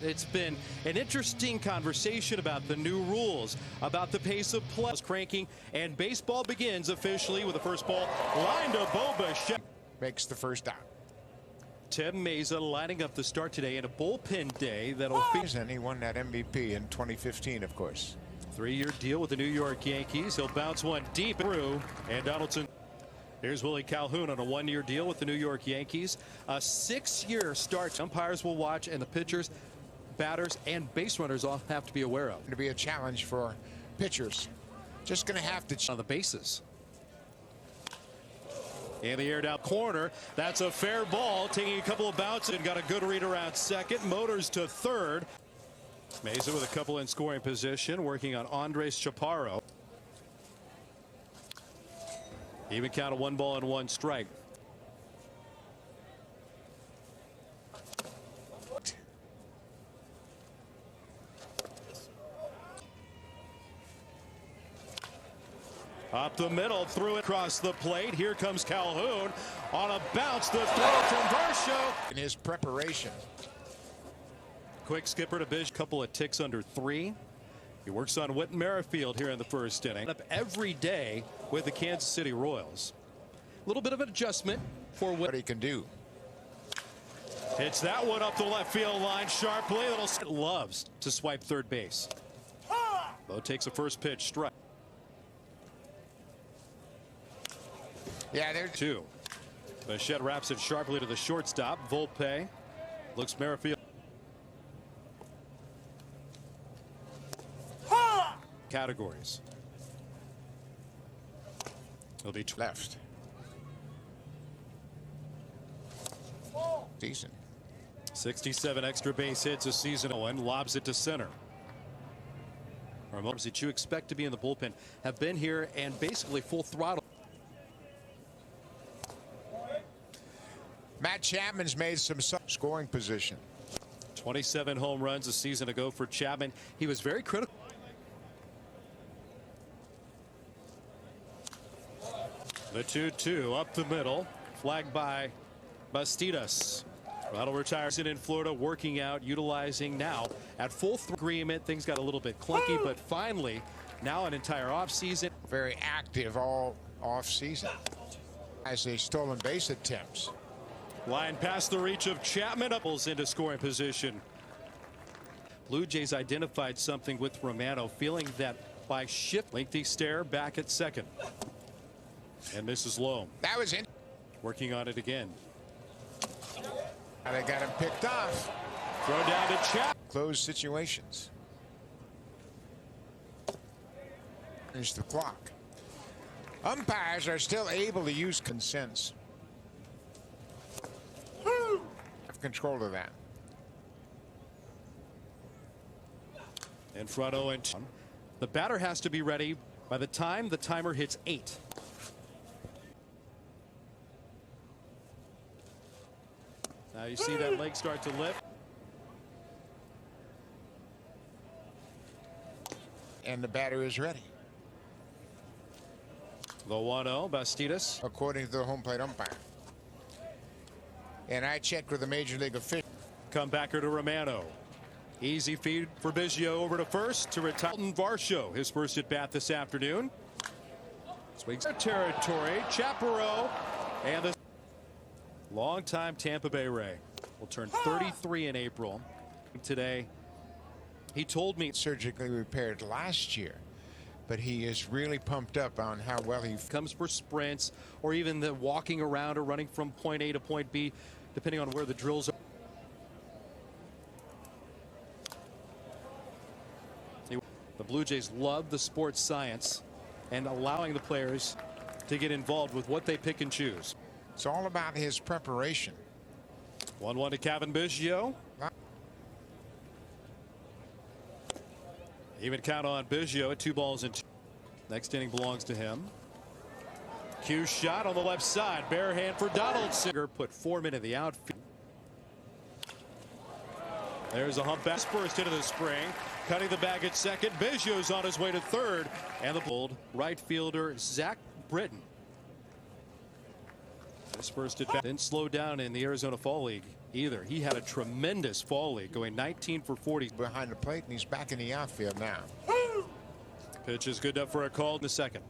It's been an interesting conversation about the new rules, about the pace of play, cranking, and baseball begins officially with the first ball lined to Boba. Makes the first out. Tim Mesa lining up the start today in a bullpen day that'll And he won that MVP in 2015, of course. 3-year deal with the New York Yankees. He'll bounce one deep through, and Donaldson. Here's Willie Calhoun on a 1-year deal with the New York Yankees. A 6-year start. Umpires will watch, and the pitchers, batters, and base runners all have to be aware of. To be a challenge for pitchers. Just going to have to on the bases. In the air down corner, that's a fair ball, taking a couple of bounces and got a good read around second. Motors to third. Mesa with a couple in scoring position, working on Andres Chaparro. Even count of 1 ball and 1 strike. Up the middle, threw it across the plate. Here comes Calhoun on a bounce. The throw from Varsho. In his preparation. Quick skipper to Bish. Couple of ticks under 3. He works on Whit Merrifield here in the first inning. Up every day with the Kansas City Royals. A little bit of an adjustment for what he can do. Hits that one up the left field line sharply. Little loves to swipe third base. Bo takes a first pitch strike. Yeah, there's 2. Bichette wraps it sharply to the shortstop. Volpe looks Merrifield. Categories. He'll be left. Decent. 67 extra base hits a season and lobs it to center. Ramones that you expect to be in the bullpen have been here and basically full throttle. Matt Chapman's made some scoring position. 27 home runs a season ago for Chapman. He was very critical. The 2-2 up the middle, flagged by Bastidas. Rattle retires in Florida, working out, utilizing now at full agreement. Things got a little bit clunky, but finally now an entire offseason. Very active all offseason as they stolen base attempts. Line past the reach of Chapman, upples into scoring position. Blue Jays identified something with Romano, feeling that by shift, lengthy stare back at second. And this is low. That was in. Working on it again. And they got him picked off. Throw down to Chap. Closed situations. Finish the clock. Umpires are still able to use consents. Have control of that. In front 0-2. The batter has to be ready by the time the timer hits 8. Now you see that leg start to lift. And the batter is ready. The 1-0, Bastidas. According to the home plate umpire. And I checked with the major league official. Comebacker to Romano. Easy feed for Biggio over to first to retire Varsho. His first at bat this afternoon. Swings territory. Chaparro and the longtime Tampa Bay Ray will turn 33 in April. Today, he told me surgically repaired last year, but he is really pumped up on how well he comes for sprints or even the walking around or running from point A to point B, depending on where the drills are. The Blue Jays love the sports science and allowing the players to get involved with what they pick and choose. It's all about his preparation. 1-1 to Kevin Biggio. Even count on Biggio at 2 balls and 2. Next inning belongs to him. Cue shot on the left side. Bare hand for Donaldson. Put 4 men in the outfield. There's a humpback burst into the spring. Cutting the bag at second. Biggio's on his way to third. And the bold right fielder Zach Britton. This first at bat, then slowed down in the Arizona Fall League. either. He had a tremendous fall lead, going 19 for 40 behind the plate, and he's back in the outfield now. Pitch is good enough for a call in the second.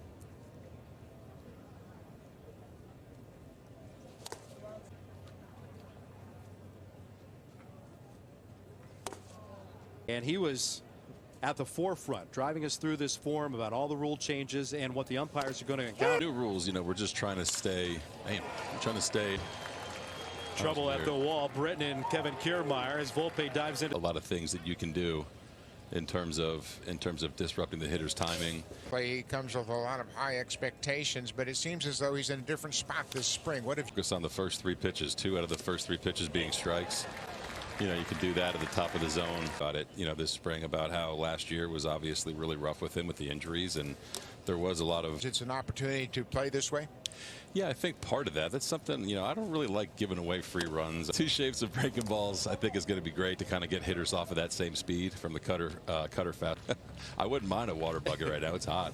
And he was at the forefront, driving us through this form about all the rule changes and what the umpires are going to encounter. New rules, you know, we're just trying to stay. Trouble at the wall. Britton and Kevin Kiermaier as Volpe dives into A lot of things that you can do in terms of disrupting the hitter's timing. He comes with a lot of high expectations, but it seems as though he's in a different spot this spring. What if Focus on the first 3 pitches, 2 out of the first 3 pitches being strikes. You know, you can do that at the top of the zone. About it, you know, this spring, about how last year was obviously really rough with him with the injuries, and there was a lot of. it's an opportunity to play this way? Yeah, I think part of that's something, you know, I don't really like giving away free runs. 2 shapes of breaking balls, I think, is going to be great to kind of get hitters off of that same speed from the cutter fat. I wouldn't mind a water bucket right now. It's hot.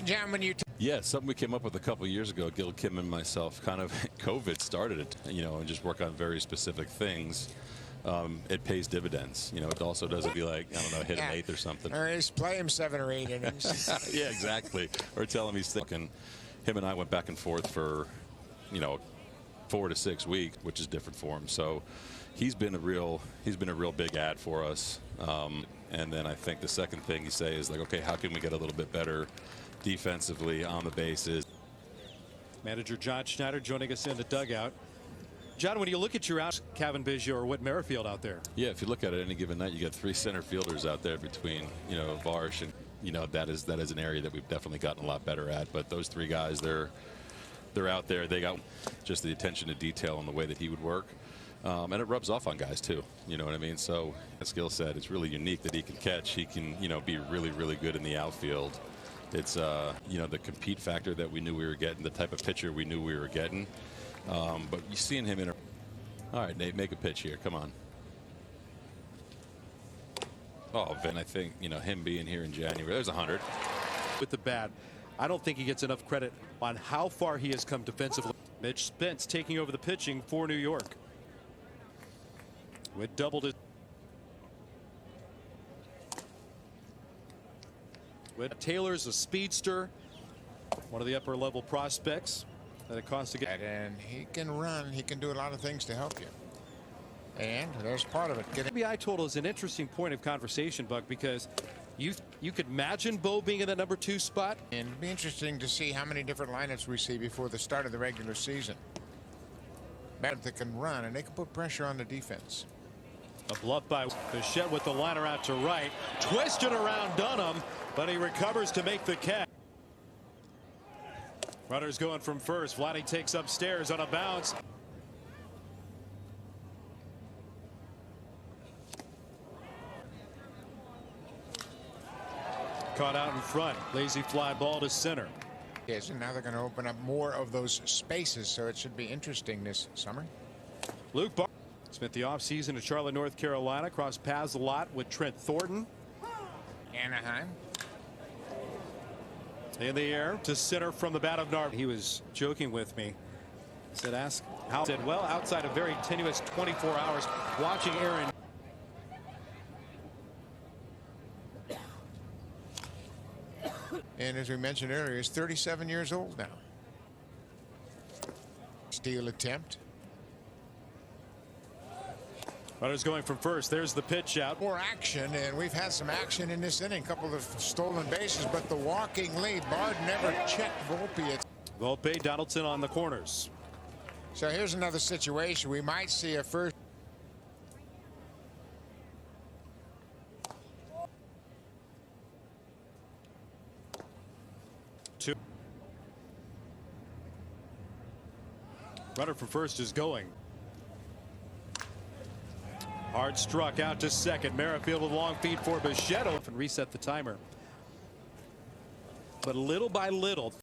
John, when you Yeah, something we came up with a couple years ago, Gil, Kim, and myself. Kind of COVID started it, you know, and just work on very specific things. It pays dividends. You know, it also doesn't be like, I don't know, hit an 8th or something. Or just play him 7 or 8 innings. Yeah, exactly. Or tell him he's thinking. Him and I went back and forth for, you know, 4 to 6 weeks, which is different for him. So he's been a real big add for us. And then I think the second thing you say is like, okay, how can we get a little bit better defensively on the bases? Manager John Schneider joining us in the dugout. John, when you look at your outs, Kevin Biggio or Whit Merrifield out there. Yeah, if you look at it any given night, you got 3 center fielders out there between, you know, Varsh and, you know, that is an area that we've definitely gotten a lot better at. But those 3 guys, they're out there. They got just the attention to detail in the way that he would work. And it rubs off on guys too. You know what I mean? So a skill set, it's really unique that he can catch. He can, you know, be really, really good in the outfield. It's, you know, the compete factor that we knew we were getting, the type of pitcher we knew we were getting. But you seeing him in a. All right, Nate, make a pitch here. Come on. Oh, Vin, I think, you know, him being here in January, there's 100. With the bat, I don't think he gets enough credit on how far he has come defensively. Mitch Spence taking over the pitching for New York. With doubled his. With Taylor's a speedster, one of the upper level prospects that it costs to get. And he can run. He can do a lot of things to help you. And there's part of it. RBI total is an interesting point of conversation, Buck, because you could imagine Bo being in the number 2 spot. And it'd be interesting to see how many different lineups we see before the start of the regular season. But they can run and they can put pressure on the defense. A bluff by Bichette with the liner out to right, twisted around Dunham, but he recovers to make the catch. Runners going from first. Vladdy takes upstairs on a bounce. Caught out in front. Lazy fly ball to center. Yes, and now they're going to open up more of those spaces, so it should be interesting this summer. Luke Bar spent the offseason in Charlotte, North Carolina. Crossed paths a lot with Trent Thornton. Anaheim. In the air to center from the bat of Narv. He was joking with me. Said, ask how. Said, well, outside of very tenuous 24 hours watching Aaron. And as we mentioned earlier, he's 37 years old now. Steal attempt. Runners going from first. There's the pitch out. More action, and we've had some action in this inning. A couple of stolen bases, but the walking lead. Bard never checked Volpe. Volpe, Donaldson on the corners. So here's another situation. We might see a first. Runner from first is going. Hard struck out to second. Merrifield with long feed for Bichette and reset the timer. But little by little.